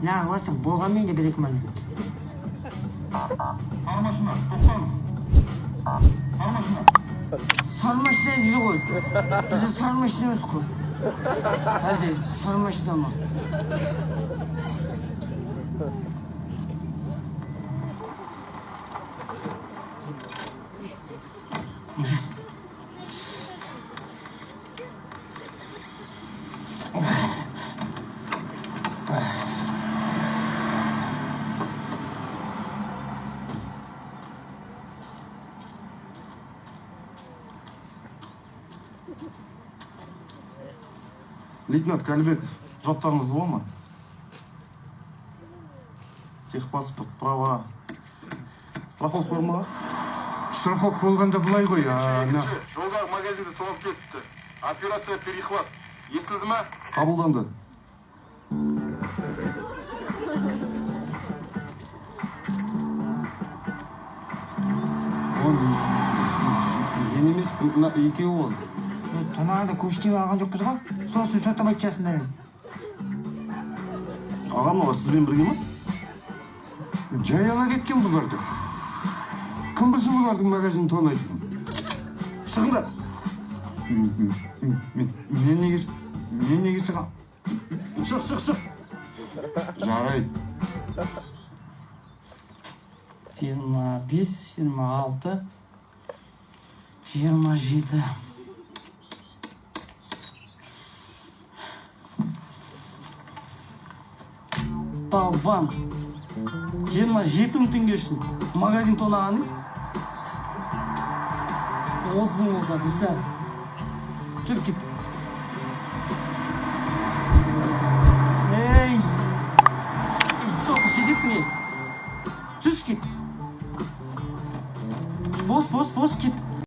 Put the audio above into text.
Neағып алсаң болған мен де бір екі мың кетті. Сары машина, тоқтаңыз. Сары машина. Сары машина дейді ғой. Бізде сары машина емес қой. Әлде сары машина ма? Лейтенант Калибеков, құжаттарыңыз бол ма? Техпаспорт, права, страховка бар ма? Страховка болғанда былай ғой. Жолдағы магазинді тоғып кетті. Операция перехват. Естілді ма? Қабылданды. Мен емес, мына екеуі ол. Тонағында көп ештеңе алған жоқпыз ғой. Сосын соттап айтасыңдар. Ағам олар сізбен бірге ма? Жай ала кеткен бұларды. Кім білсін бұлардың магазинін тонайтынын? Шығыңдар. Мен неге саған? Шық. Жарайды. 25, 26, 27. Балбан. 27 мың теңге үшін магазин тонағаныз? Olsun olsa güzel. Dur git. Ey! Sok işi Düş git. Boş git.